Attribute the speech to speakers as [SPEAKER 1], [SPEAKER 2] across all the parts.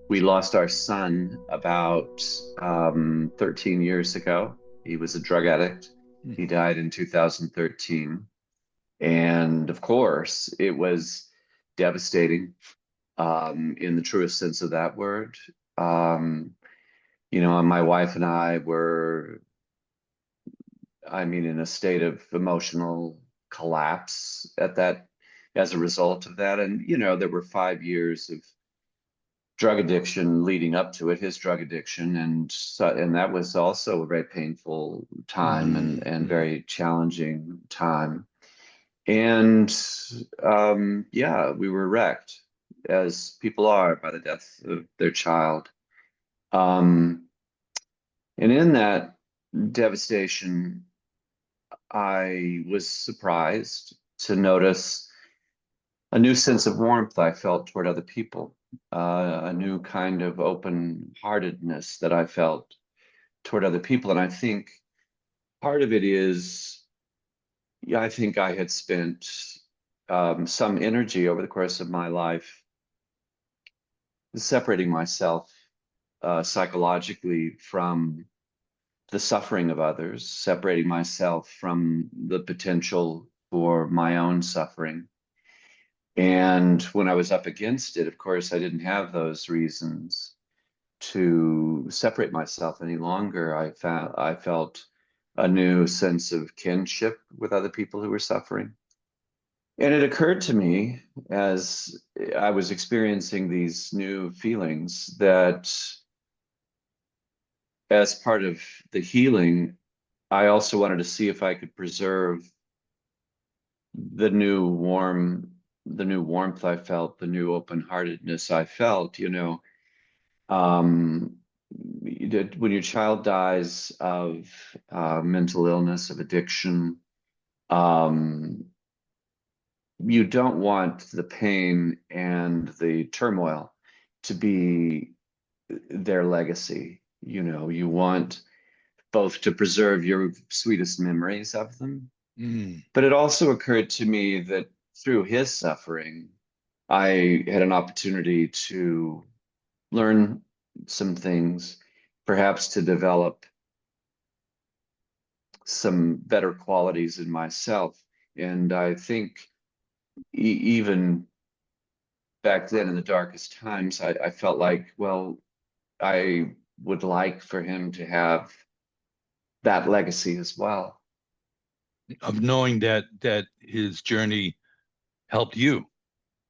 [SPEAKER 1] We lost our son about 13 years ago. He was a drug addict.
[SPEAKER 2] Mm.
[SPEAKER 1] He died in 2013. And of course, it was devastating in the truest sense of that word. Um, and my wife and I were, in a state of emotional collapse as a result of that. And, there were 5 years of drug addiction leading up to it, his drug addiction, and that was also a very painful time and
[SPEAKER 2] Mm.
[SPEAKER 1] very challenging time. And yeah, we were wrecked, as people are, by the death of their child. Um, and in that devastation, I was surprised to notice a new sense of warmth I felt toward other people, a new kind of open-heartedness that I felt toward other people. And I think part of it is, yeah, I think I had spent some energy over the course of my life separating myself psychologically from the suffering of others, separating myself from the potential for my own suffering. And when I was up against it, of course, I didn't have those reasons to separate myself any longer. I felt a new sense of kinship with other people who were suffering. And it occurred to me as I was experiencing these new feelings that as part of the healing, I also wanted to see if I could preserve the new warm, the new warmth I felt, the new open-heartedness I felt, Um, when your child dies of mental illness, of addiction, um, you don't want the pain and the turmoil to be their legacy. You want both to preserve your sweetest memories of them,
[SPEAKER 2] Mm.
[SPEAKER 1] but it also occurred to me that through his suffering, I had an opportunity to learn some things, perhaps to develop some better qualities in myself. And I think even back then in the darkest times, I felt like, well, I would like for him to have that legacy as well.
[SPEAKER 2] Of knowing that his journey helped you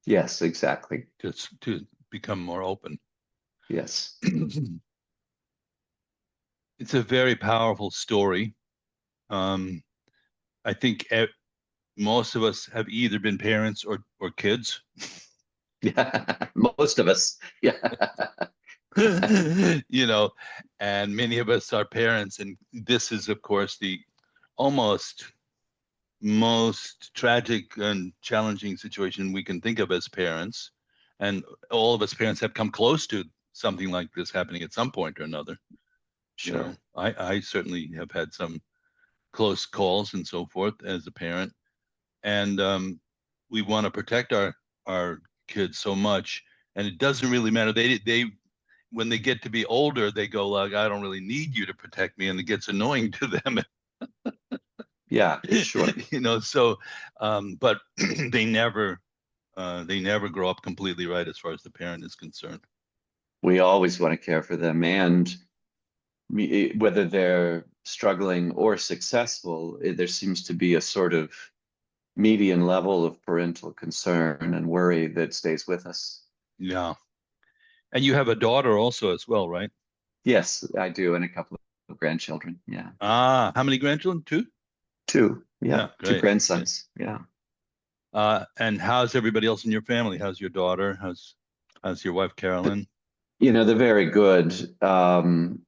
[SPEAKER 1] Yes, exactly.
[SPEAKER 2] to become more open.
[SPEAKER 1] Yes.
[SPEAKER 2] It's a very powerful story. Um, I think most of us have either been parents or kids.
[SPEAKER 1] Yeah, most of us. Yeah.
[SPEAKER 2] you know, and many of us are parents, and this is, of course, the almost most tragic and challenging situation we can think of as parents. And all of us parents have come close to something like this happening at some point or another.
[SPEAKER 1] Sure.
[SPEAKER 2] I certainly have had some close calls and so forth as a parent, and we want to protect our kids so much, and it doesn't really matter. They when they get to be older, they go like, I don't really need you to protect me, and it gets annoying to them.
[SPEAKER 1] Yeah, sure.
[SPEAKER 2] So but they never they never grow up completely right as far as the parent is concerned.
[SPEAKER 1] We always want to care for them. And whether they're struggling or successful, there seems to be a sort of median level of parental concern and worry that stays with us.
[SPEAKER 2] Yeah. And you have a daughter also as well, right?
[SPEAKER 1] Yes, I do, and a couple of grandchildren. Yeah.
[SPEAKER 2] Ah, how many grandchildren? Two?
[SPEAKER 1] Two. Yeah.
[SPEAKER 2] Yeah,
[SPEAKER 1] Two
[SPEAKER 2] great. Great.
[SPEAKER 1] grandsons. Yeah.
[SPEAKER 2] And how's everybody else in your family? How's your daughter? How's your wife, Carolyn?
[SPEAKER 1] They're very good. And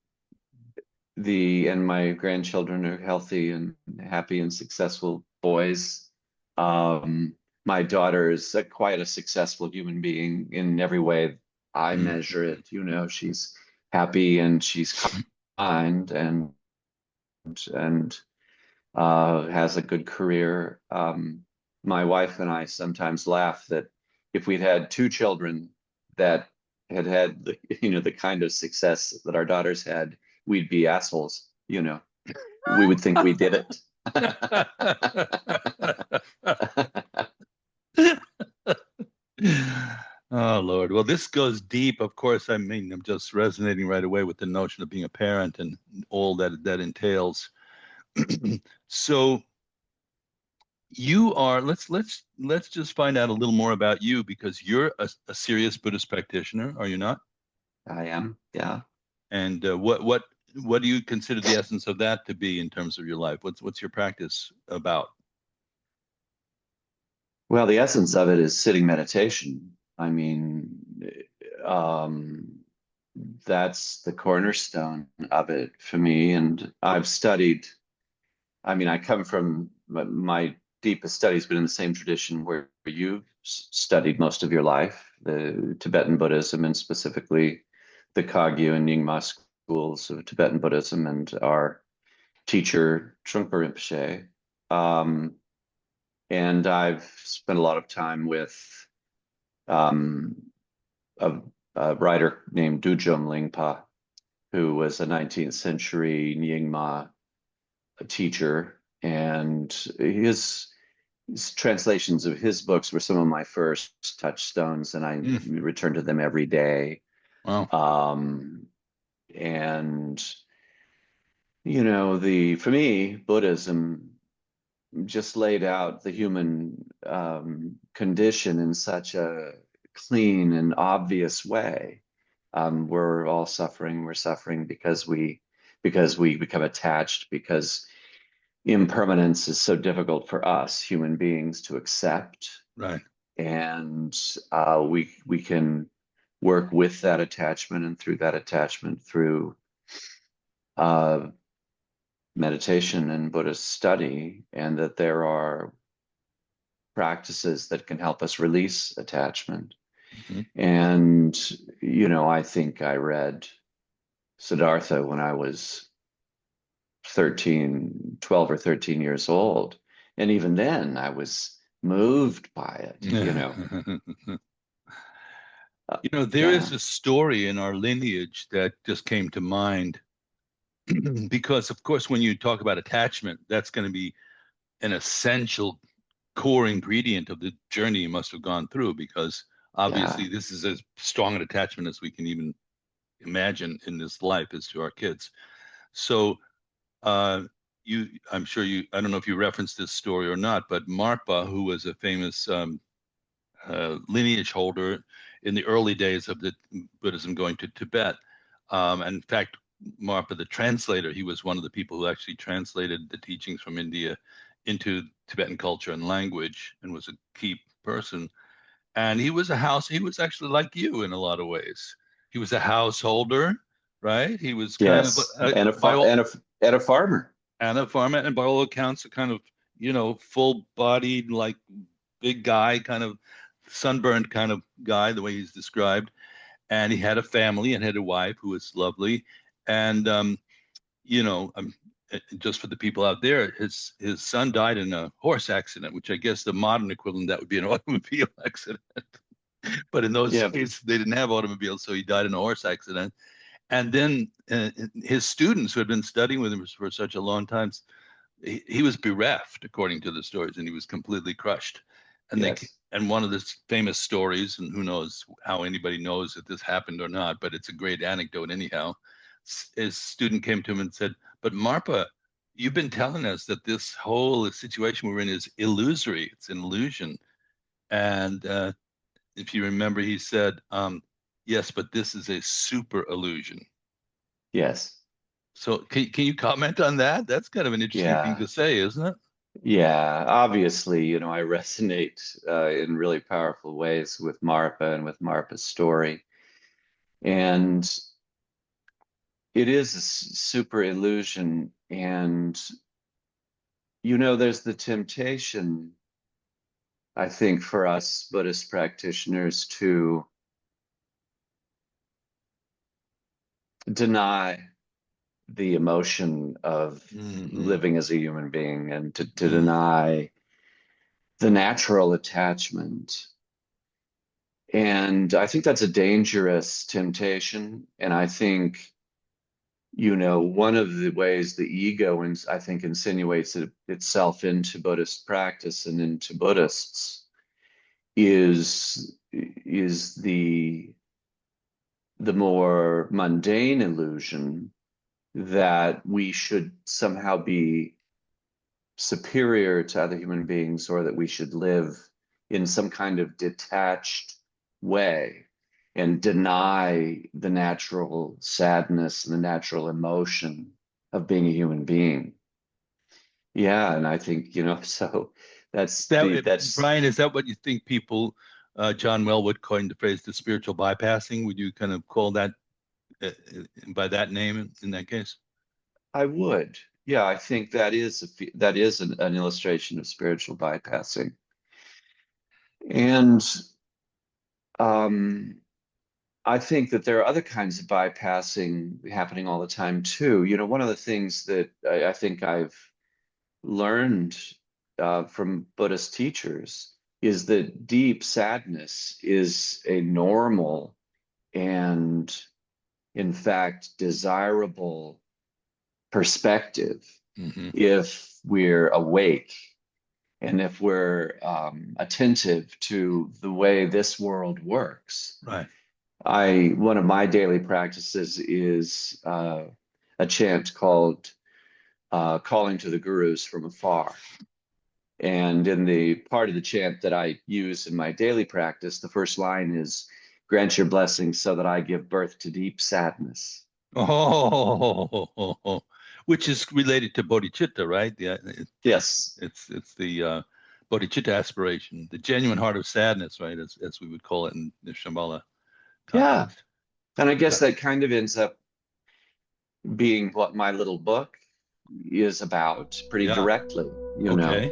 [SPEAKER 1] my grandchildren are healthy and happy and successful boys. My daughter is quite a successful human being in every way I
[SPEAKER 2] Mm.
[SPEAKER 1] measure it. She's happy and she's kind and has a good career. My wife and I sometimes laugh that if we'd had two children that had the, the kind of success that our daughters had, we'd be assholes. We would think we did it.
[SPEAKER 2] Oh Lord. Well, this goes deep. Of course, I mean, I'm just resonating right away with the notion of being a parent and all that that entails. So you are, let's just find out a little more about you because you're a serious Buddhist practitioner, are you not?
[SPEAKER 1] I am, yeah.
[SPEAKER 2] And what do you consider the essence of that to be in terms of your life? What's your practice about?
[SPEAKER 1] Well, the essence of it is sitting meditation. I mean, um, that's the cornerstone of it for me. And I've studied, I mean, I come from my deepest studies, but in the same tradition where you've studied most of your life, the Tibetan Buddhism, and specifically the Kagyu and Nyingma schools of Tibetan Buddhism, and our teacher, Trungpa Rinpoche. Um, and I've spent a lot of time with um, a, a writer named Dujom Lingpa, who was a 19th century Nyingma teacher, and his translations of his books were some of my first touchstones, and I
[SPEAKER 2] Mm,
[SPEAKER 1] return to them every day.
[SPEAKER 2] wow.
[SPEAKER 1] Um, and the for me, Buddhism just laid out the human condition in such a clean and obvious way. We're all suffering. We're suffering because we become attached, because impermanence is so difficult for us human beings to accept,
[SPEAKER 2] Right.
[SPEAKER 1] and we can work with that attachment and through that attachment through uh, meditation and Buddhist study, and that there are practices that can help us release attachment.
[SPEAKER 2] Mhm.
[SPEAKER 1] And I think I read Siddhartha when I was 12 or 13 years old. And even then, I was moved by it.
[SPEAKER 2] You know, there is
[SPEAKER 1] Yeah,
[SPEAKER 2] a story in our lineage that just came to mind because, of course, when you talk about attachment, that's going to be an essential core ingredient of the journey you must have gone through because
[SPEAKER 1] yeah,
[SPEAKER 2] obviously this is as strong an attachment as we can even imagine in this life is to our kids. So, uh, I'm sure I don't know if you referenced this story or not, but Marpa, who was a famous lineage holder in the early days of the Buddhism going to Tibet. And in fact, Marpa, the translator, he was one of the people who actually translated the teachings from India into Tibetan culture and language and was a key person. And he was actually like you in a lot of ways. He was a householder, right? He was kind of
[SPEAKER 1] yes, and a
[SPEAKER 2] by
[SPEAKER 1] fa
[SPEAKER 2] all,
[SPEAKER 1] and a farmer.
[SPEAKER 2] and a farmer, and by all accounts, a kind of, full-bodied, like big guy, kind of sunburned kind of guy, the way he's described. And he had a family and had a wife who was lovely. And you know, um, just for the people out there, his son died in a horse accident, which I guess the modern equivalent that would be an automobile accident. But in those
[SPEAKER 1] Yeah,
[SPEAKER 2] days, they didn't have automobiles, so he died in a horse accident. And then his students who had been studying with him for such a long time, he was bereft, according to the stories, and he was completely crushed. And they
[SPEAKER 1] yes,
[SPEAKER 2] and one of the famous stories, and who knows how anybody knows if this happened or not, but it's a great anecdote anyhow. His student came to him and said, "But Marpa, you've been telling us that this whole situation we're in is illusory. It's an illusion." And if you remember, he said, "Yes, but this is a super illusion."
[SPEAKER 1] yes,
[SPEAKER 2] So can you comment on that? That's kind of an interesting thing
[SPEAKER 1] yeah.
[SPEAKER 2] to say, isn't it?
[SPEAKER 1] Yeah, obviously, I resonate in really powerful ways with Marpa and with Marpa's story. And it is a super illusion. And, there's the temptation, I think, for us Buddhist practitioners to deny the emotion of
[SPEAKER 2] Hmm.
[SPEAKER 1] living as a human being, and to
[SPEAKER 2] Mm.
[SPEAKER 1] deny the natural attachment. And I think that's a dangerous temptation. And I think, one of the ways the ego, I think, insinuates itself into Buddhist practice and into Buddhists is the more mundane illusion that we should somehow be superior to other human beings, or that we should live in some kind of detached way and deny the natural sadness and the natural emotion of being a human being. Yeah, and I think, so that's
[SPEAKER 2] Bryan, is that what you think people, John Welwood coined the phrase the spiritual bypassing? Would you kind of call that by that name in that case?
[SPEAKER 1] I would. Yeah, I think that is an illustration of spiritual bypassing. And um I think that there are other kinds of bypassing happening all the time too. One of the things that I think I've learned from Buddhist teachers is that deep sadness is a normal and, in fact, desirable perspective
[SPEAKER 2] Hmm.
[SPEAKER 1] if we're awake and if we're attentive to the way this world works.
[SPEAKER 2] Right.
[SPEAKER 1] One of my daily practices is a chant called calling to the gurus from afar. And in the part of the chant that I use in my daily practice, the first line is, grant your blessings so that I give birth to deep sadness.
[SPEAKER 2] Oh, which is related to bodhicitta, right? Yeah,
[SPEAKER 1] Yes.
[SPEAKER 2] it's the bodhicitta aspiration, the genuine heart of sadness, right? As we would call it in the Shambhala
[SPEAKER 1] Yeah.
[SPEAKER 2] context.
[SPEAKER 1] And I guess
[SPEAKER 2] Yeah.
[SPEAKER 1] that kind of ends up being what my little book is about pretty
[SPEAKER 2] Yeah.
[SPEAKER 1] directly.
[SPEAKER 2] Okay.